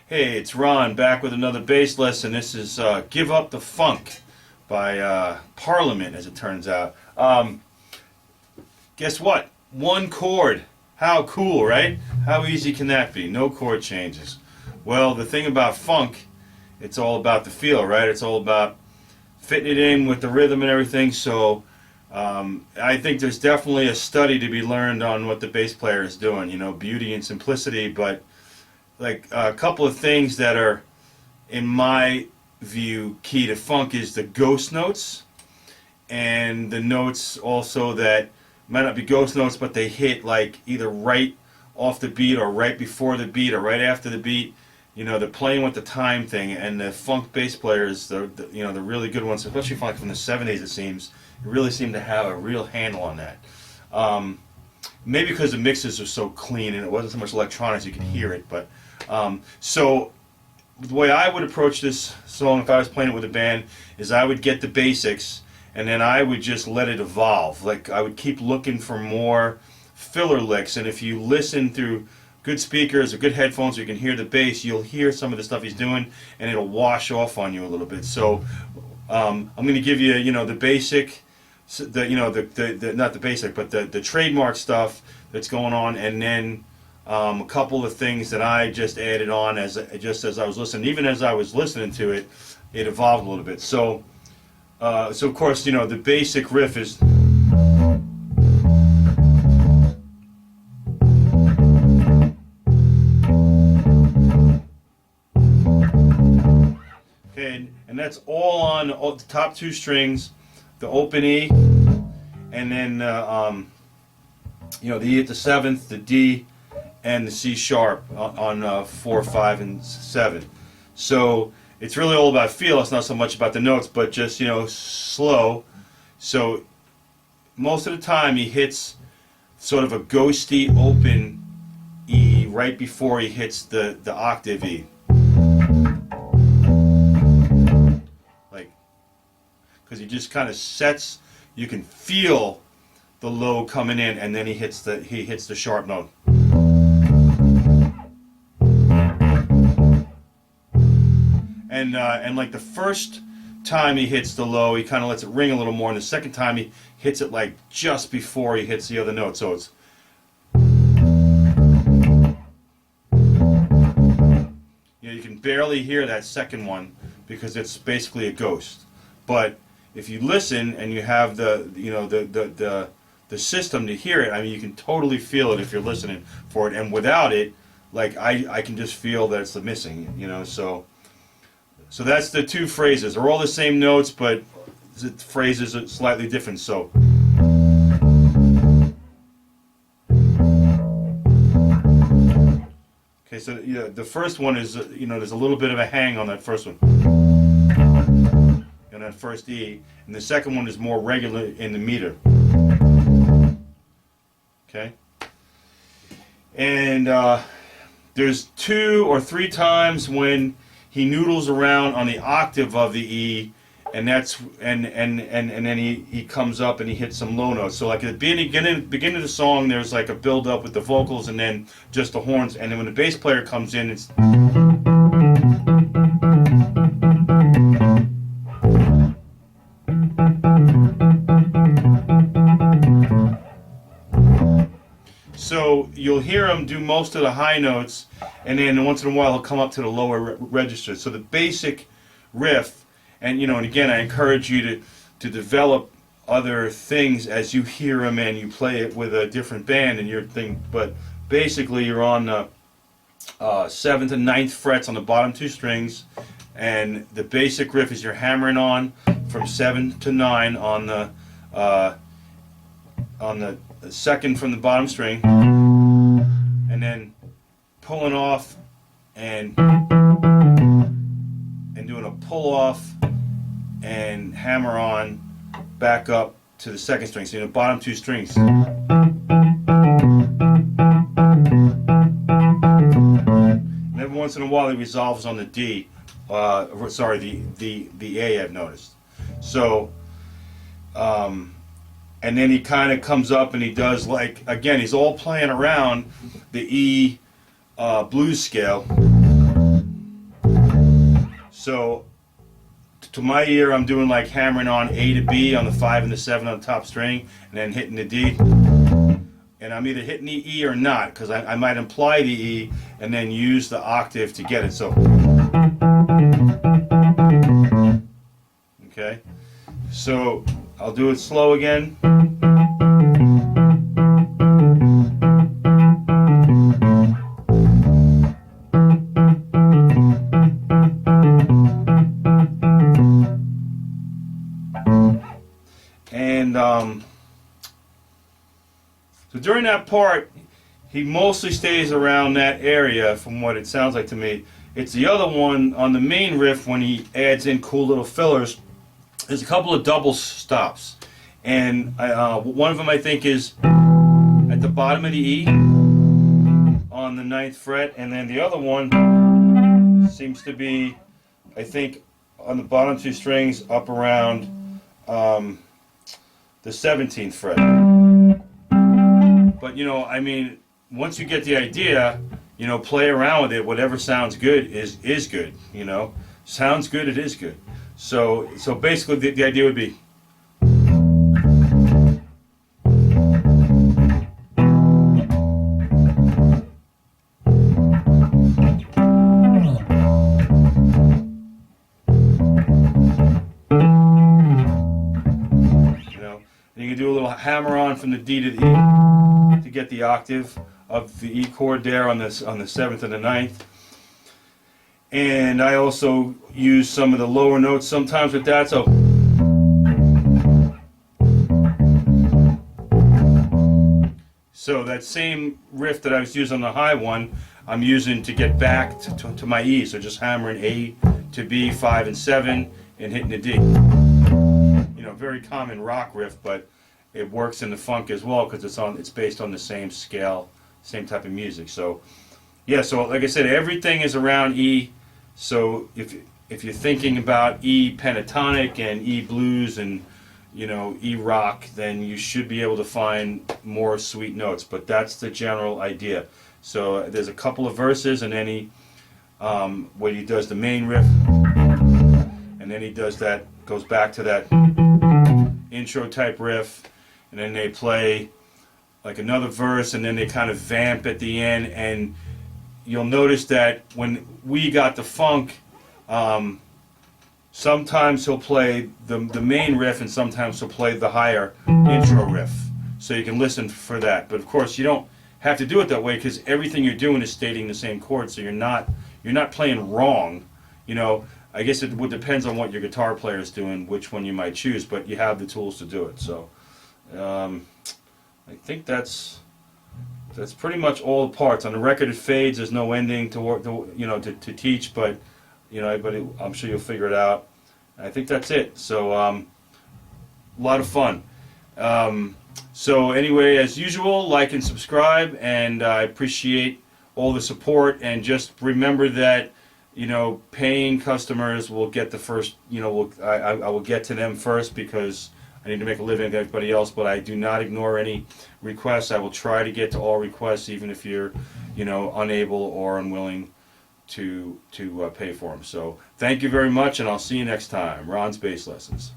Hey, it's Ron back with another bass lesson. This is Give Up the Funk by Parliament, as it turns out. Guess what? One chord. How cool, right? How easy can that be? No chord changes. Well, the thing about funk, it's all about the feel, right? It's all about fitting it in with the rhythm and everything. So I think there's definitely a study to be learned on what the bass player is doing. You know, beauty and simplicity, but like a couple of things that are, in my view, key to funk is the ghost notes, and the notes also that might not be ghost notes, but they hit like either right off the beat or right before the beat or right after the beat. You know, they're playing with the time thing, and the funk bass players, the really good ones, especially from the 70s, it seems, really seem to have a real handle on that. Maybe because the mixes are so clean and it wasn't so much electronics, you could hear it. But so the way I would approach this song if I was playing it with a band is I would get the basics and then I would just let it evolve. Like I would keep looking for more filler licks, and if you listen through good speakers or good headphones so you can hear the bass, you'll hear some of the stuff he's doing and it'll wash off on you a little bit. So I'm going to give you, the basic, not the basic, but the trademark stuff that's going on, and then a couple of things that I just added on as I was listening. Even as I was listening to it, it evolved a little bit. So of course, the basic riff is. Okay, and that's all on the top two strings, the open E, and then the E at the 7th, the D, and the C sharp on 4, 5, and 7. So it's really all about feel. It's not so much about the notes, but just slow. So most of the time he hits sort of a ghosty open E right before he hits the octave E. Because he just kind of sets, you can feel the low coming in, and then he hits the sharp note. And like the first time he hits the low, he kind of lets it ring a little more, and the second time he hits it like just before he hits the other note. So it's you can barely hear that second one because it's basically a ghost. But if you listen and you have the system to hear it, I mean, you can totally feel it if you're listening for it. And without it, like I can just feel that it's the missing, So that's the two phrases. They're all the same notes, but the phrases are slightly different. So. Okay, so the first one is there's a little bit of a hang on that first one. On that first E, and the second one is more regular in the meter. Okay, and there's 2 or 3 times when he noodles around on the octave of the E, and that's and then he comes up and he hits some low notes. So like at the beginning of the song, there's like a build up with the vocals and then just the horns, and then when the bass player comes in, it's. So you'll hear him do most of the high notes, and then once in a while he'll come up to the lower register. So the basic riff, and and again I encourage you to develop other things as you hear him and you play it with a different band and your thing. But basically you're on the 7th and 9th frets on the bottom 2 strings, and the basic riff is you're hammering on from 7 to 9 on the second from the bottom string, and then pulling off and doing a pull off and hammer on back up to the second string. So the bottom 2 strings. And every once in a while he resolves on the D. The A, I've noticed. So and then he kind of comes up and he does, like, again, he's all playing around the E blues scale. So to my ear, I'm doing like hammering on A to B on the 5 and the 7 on the top string, and then hitting the D. And I'm either hitting the E or not, because I might imply the E and then use the octave to get it. So, okay. So I'll do it slow again. And so during that part, he mostly stays around that area from what it sounds like to me. It's the other one on the main riff when he adds in cool little fillers. There's a couple of double stops. And one of them I think is at the bottom of the E on the 9th fret. And then the other one seems to be, I think, on the bottom 2 strings up around the 17th fret. But, you know, I mean, once you get the idea, you know, play around with it. Whatever sounds good is good, you know. Sounds good, it is good. So basically the idea would be, you can do a little hammer on from the D to the E to get the octave of the E chord there on the 7th and the 9th. And I also use some of the lower notes sometimes with that. So that same riff that I was using on the high one, I'm using to get back to my E. So just hammering A to B, 5 and 7, and hitting the D. You know, very common rock riff, but it works in the funk as well because it's based on the same scale, same type of music. So yeah, so like I said, everything is around E. So if you're thinking about E pentatonic and E blues and, you know, E rock, then you should be able to find more sweet notes. But that's the general idea. So there's a couple of verses, and then where he does the main riff, and then he does that, goes back to that intro type riff, and then they play like another verse, and then they kind of vamp at the end. And you'll notice that when we got the funk, sometimes he'll play the main riff, and sometimes he'll play the higher intro riff. So you can listen for that. But of course, you don't have to do it that way because everything you're doing is stating the same chord. So you're not playing wrong. You know, I guess it would depends on what your guitar player is doing, which one you might choose. But you have the tools to do it. So I think that's pretty much all the parts. On the record, it fades. There's no ending to work, to teach, but I'm sure you'll figure it out. I think that's it. So a lot of fun. So anyway, as usual, like and subscribe, and I appreciate all the support. And just remember that, you know, paying customers will get the first. You know, I will get to them first because I need to make a living like everybody else, but I do not ignore any requests. I will try to get to all requests, even if you're, you know, unable or unwilling to pay for them. So thank you very much, and I'll see you next time. Ron's Bass Lessons.